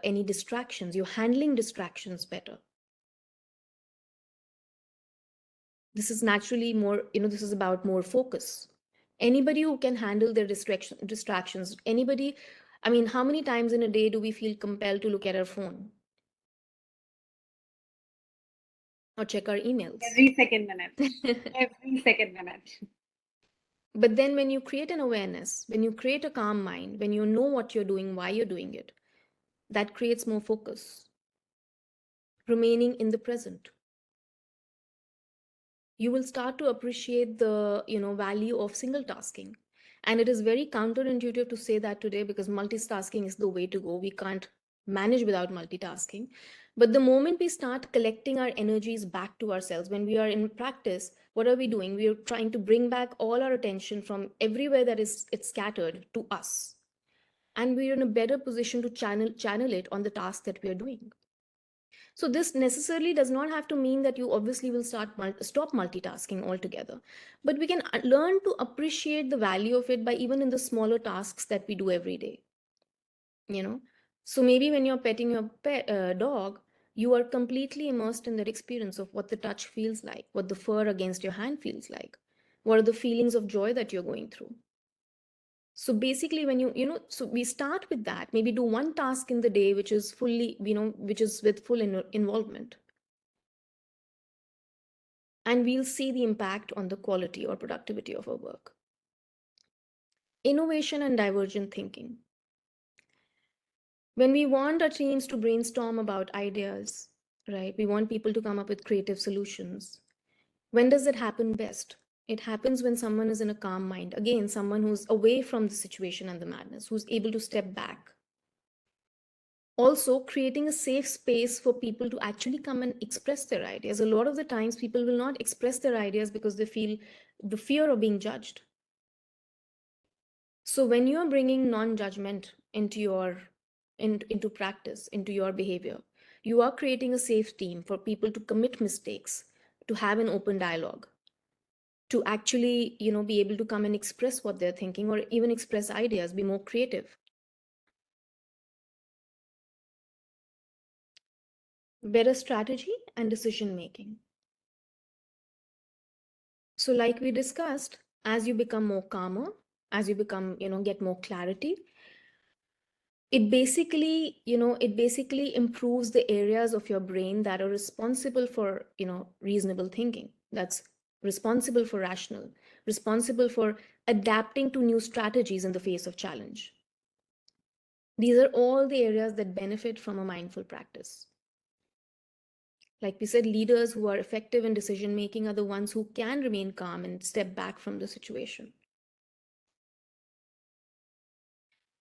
any distractions, you're handling distractions better. This is naturally more, this is about more focus. Anybody who can handle their distractions, anybody, I mean, how many times in a day do we feel compelled to look at our phone or check our emails? Every second minute. Every second minute. But then when you create an awareness, when you create a calm mind, when you know what you're doing, why you're doing it, that creates more focus, remaining in the present. You will start to appreciate the value of single tasking, And it is very counterintuitive to say that today because multitasking is the way to go. We can't manage without multitasking. But the moment we start collecting our energies back to ourselves, when we are in practice, what are we doing? We are trying to bring back all our attention from everywhere that is it's scattered to us. And we are in a better position to channel it on the task that we are doing. So this necessarily does not have to mean that you obviously will stop multitasking altogether, but we can learn to appreciate the value of it by even in the smaller tasks that we do every day. You know, so maybe when you're petting your dog, you are completely immersed in that experience of what the touch feels like, what the fur against your hand feels like, what are the feelings of joy that you're going through. So basically when so we start with that, maybe do one task in the day which is fully, which is with full involvement, and we'll see the impact on the quality or productivity of our work. Innovation and divergent thinking. When we want our teams to brainstorm about ideas, right? We want people to come up with creative solutions. When does it happen best? It happens when someone is in a calm mind. Again, someone who's away from the situation and the madness, who's able to step back. Also, creating a safe space for people to actually come and express their ideas. A lot of the times, people will not express their ideas because they feel the fear of being judged. So when you are bringing non-judgment into into practice, into your behavior, you are creating a safe team for people to commit mistakes, to have an open dialogue, to actually, be able to come and express what they're thinking or even express ideas, be more creative. Better strategy and decision making. So like we discussed, as you become more calmer, as you become, get more clarity, it basically improves the areas of your brain that are responsible for, reasonable thinking, that's responsible for rational, responsible for adapting to new strategies in the face of challenge. These are all the areas that benefit from a mindful practice. Like we said, leaders who are effective in decision making are the ones who can remain calm and step back from the situation.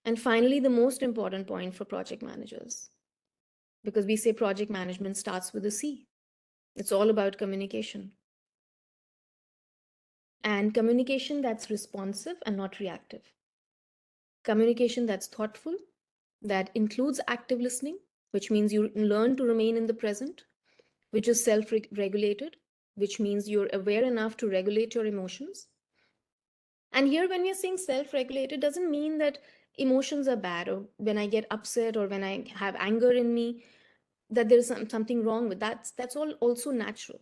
And finally, the most important point for project managers, because we say project management starts with a C. It's all about communication. And communication that's responsive and not reactive. Communication that's thoughtful, that includes active listening, which means you learn to remain in the present, which is self regulated, which means you're aware enough to regulate your emotions. And here, when we're saying self regulated, doesn't mean that emotions are bad, or when I get upset or when I have anger in me, that there's something wrong with that. That's all also natural.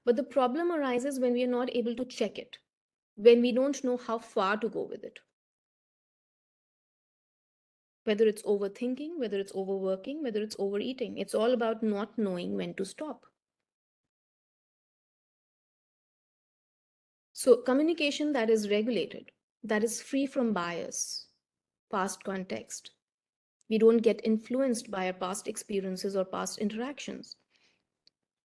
But the problem arises when we are not able to check it, when we don't know how far to go with it. Whether it's overthinking, whether it's overworking, whether it's overeating, it's all about not knowing when to stop. So, communication that is regulated, that is free from bias, past context. We don't get influenced by our past experiences or past interactions.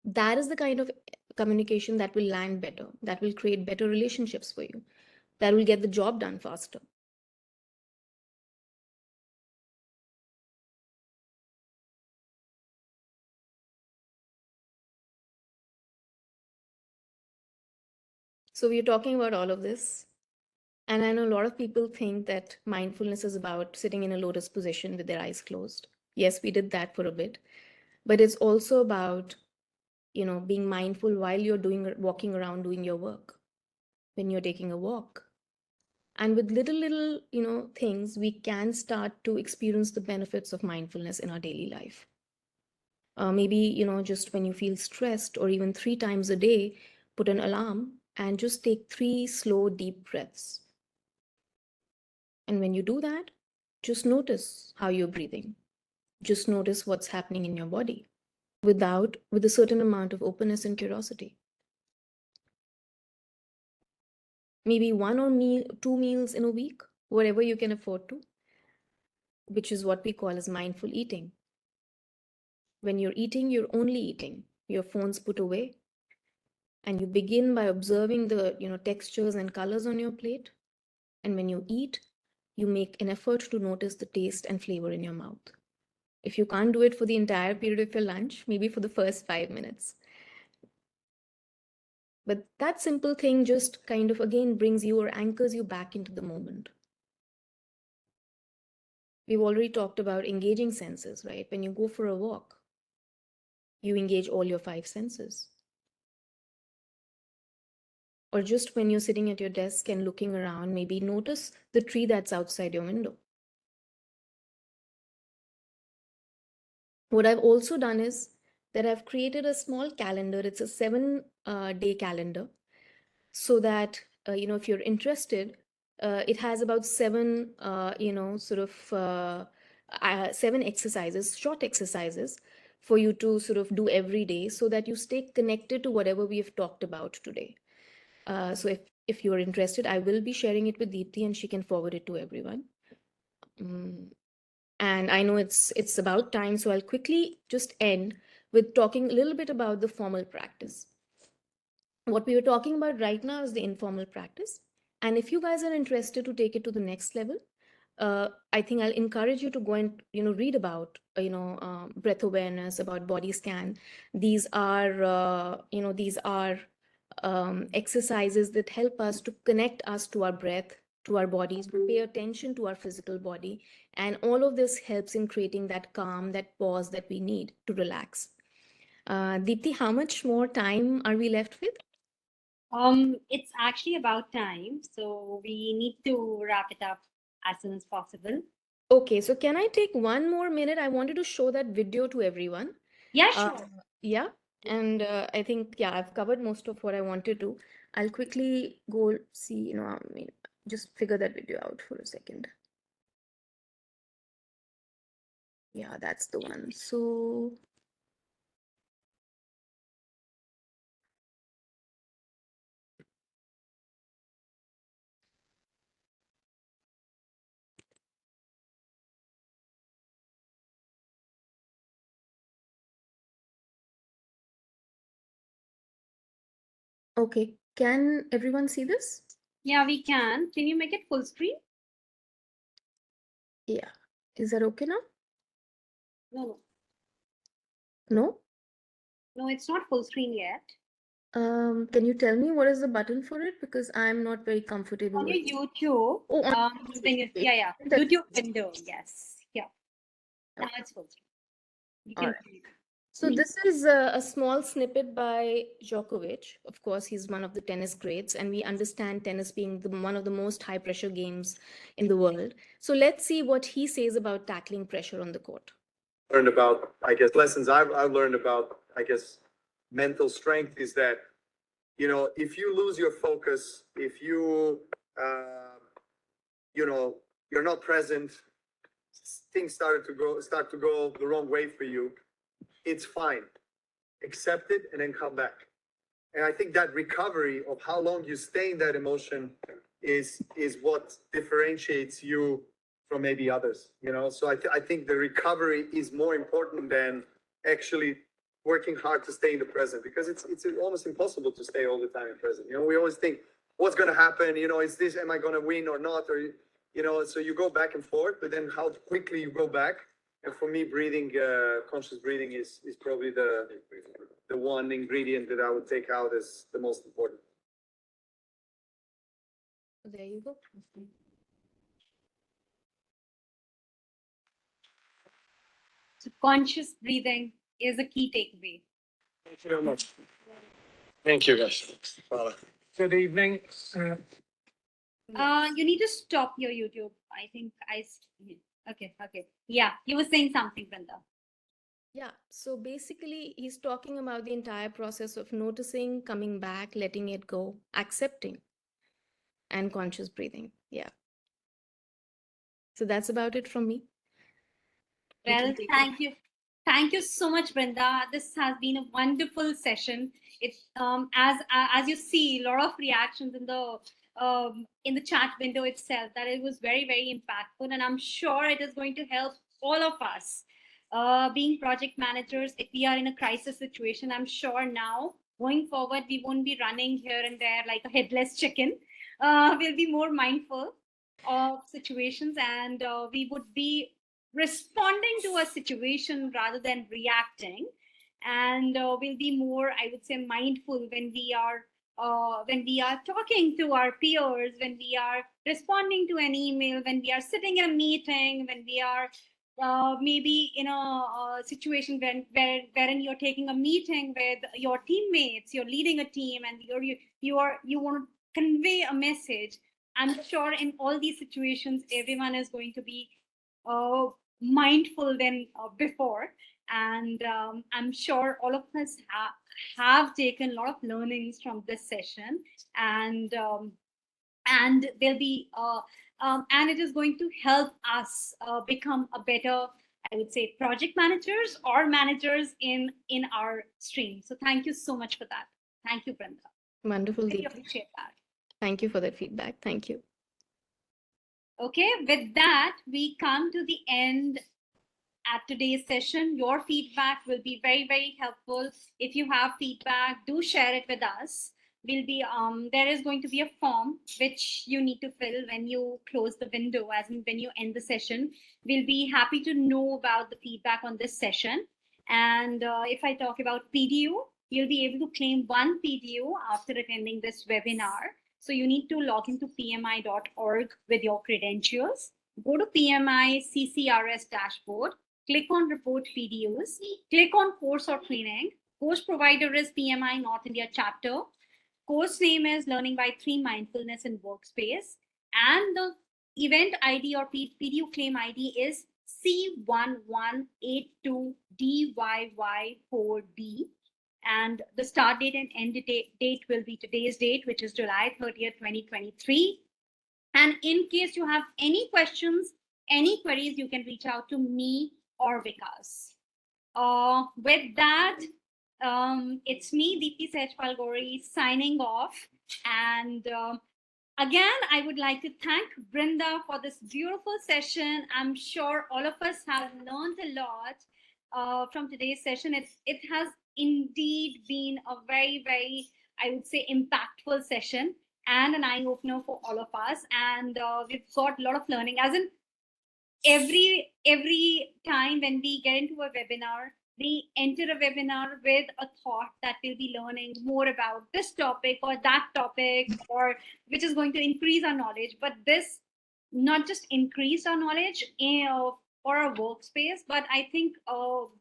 That is the kind of communication that will land better, that will create better relationships for you, that will get the job done faster. So, we are talking about all of this. And I know a lot of people think that mindfulness is about sitting in a lotus position with their eyes closed. Yes, we did that for a bit. But it's also about, being mindful while you're walking around doing your work, when you're taking a walk. And with little, things, we can start to experience the benefits of mindfulness in our daily life. Maybe, just when you feel stressed, or even 3 times a day, put an alarm and just take 3 slow, deep breaths. And when you do that, just notice how you're breathing. Just notice what's happening in your body with a certain amount of openness and curiosity. Maybe 2 meals in a week, whatever you can afford to, which is what we call as mindful eating. When you're eating, you're only eating. Your phone's put away, and you begin by observing the textures and colors on your plate. And when you eat, you make an effort to notice the taste and flavor in your mouth. If you can't do it for the entire period of your lunch, maybe for the first 5 minutes. But that simple thing just kind of again brings you or anchors you back into the moment. We've already talked about engaging senses, right? When you go for a walk, you engage all your 5 senses. Or just when you're sitting at your desk and looking around, maybe notice the tree that's outside your window. What I've also done is that I've created a small calendar. It's a 7 day calendar, so that if you're interested, it has about seven, 7 exercises, short exercises for you to sort of do every day, so that you stay connected to whatever we have talked about today. So if you're interested, I will be sharing it with Deepthi and she can forward it to everyone. And I know it's about time, so I'll quickly just end with talking a little bit about the formal practice. What we were talking about right now is the informal practice. And if you guys are interested to take it to the next level, I think I'll encourage you to go and read about breath awareness, about body scan. These are exercises that help us to connect us to our breath, to our bodies, to pay attention to our physical body, and all of this helps in creating that calm, that pause that we need to relax. Deepthi, how much more time are we left with? It's actually about time, so we need to wrap it up as soon as possible. Okay, so can I take 1 more minute? I wanted to show that video to everyone. Yeah, sure. Yeah, and I think, yeah, I've covered most of what I wanted to. I'll quickly go see, just figure that video out for a second. Yeah, that's the one. So, okay, can everyone see this? Yeah, we can. Can you make it full screen? Yeah, is that okay now? No, No? no, it's not full screen yet. Can you tell me what is the button for it? Because I'm not very comfortable On with. your YouTube, Oh, yeah, YouTube window, yes. Yeah, now it's full screen. You All can. right. So this is a small snippet by Djokovic. Of course, he's one of the tennis greats, and we understand tennis being one of the most high pressure games in the world. So let's see what he says about tackling pressure on the court. Learned about, I guess, lessons I've learned about, I guess, mental strength is that, if you lose your focus, if you, you're not present, things start to go the wrong way for you, it's fine. Accept it and then come back. And I think that recovery of how long you stay in that emotion is what differentiates you from maybe others. So I think the recovery is more important than actually working hard to stay in the present, because it's almost impossible to stay all the time in present. We always think, what's going to happen? Is this, am I going to win or not? Or so you go back and forth, but then how quickly you go back. And for me, breathing, conscious breathing is probably the one ingredient that I would take out as the most important. There you go. So conscious breathing is a key takeaway. Thank you very much. Thank you, guys. Good evening. You need to stop your YouTube. I think okay. Yeah, you were saying something, Brinda. Yeah, so basically, he's talking about the entire process of noticing, coming back, letting it go, accepting, and conscious breathing. Yeah. So that's about it from me. Well, thank you. Thank you so much, Brinda. This has been a wonderful session. It as you see, a lot of reactions in the chat window itself, that it was very, very impactful, and I'm sure it is going to help all of us. Being project managers, if we are in a crisis situation, I'm sure now going forward we won't be running here and there like a headless chicken. We'll be more mindful. of situations, and we would be responding to a situation rather than reacting. And we'll be more, I would say, mindful when we are talking to our peers, when we are responding to an email, when we are sitting in a meeting, when we are maybe in a situation wherein you're taking a meeting with your teammates, you're leading a team, and you want to convey a message. I'm sure in all these situations, everyone is going to be mindful than before. And I'm sure all of us have taken a lot of learnings from this session. And there'll be and it is going to help us become a better, I would say, project managers or managers in our stream. So thank you so much for that. Thank you, Brinda. Wonderful, Really Deepti. appreciate that. Thank you for that feedback. Thank you. Okay, with that, we come to the end at today's session. Your feedback will be very, very helpful. If you have feedback, do share it with us. We'll be there is going to be a form which you need to fill when you close the window, as in when you end the session. We'll be happy to know about the feedback on this session. And if I talk about PDU, you'll be able to claim one PDU after attending this webinar. So you need to log into PMI.org with your credentials. Go to PMI CCRS dashboard, click on report PDUs, click on course or training. Course provider is PMI North India chapter. Course name is Learning by 3 Mindfulness in Workspace. And the event ID or PDU claim ID is C1182DYY4D. And the start date and end date will be today's date, which is July 30th, 2023. And in case you have any questions, any queries, you can reach out to me or Vikas. With that, it's me, Deepti Sehpal-Gori, signing off. And again, I would like to thank Brinda for this beautiful session. I'm sure all of us have learned a lot from today's session. It has indeed been a very, very, I would say, impactful session and an eye-opener for all of us. And we've got a lot of learning. As in, every time when we get into a webinar, we enter a webinar with a thought that we'll be learning more about this topic or that topic, or which is going to increase our knowledge. But this not just increased our knowledge for our workspace, but I think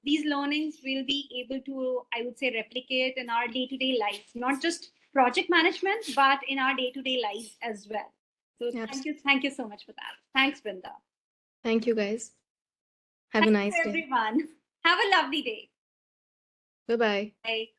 these learnings will be able to, I would say, replicate in our day-to-day life, not just project management, but in our day-to-day lives as well. So thank you so much for that. Thanks, Brinda. Thank you, guys. Have a nice day. Everyone. Have a lovely day. Bye-bye. Bye.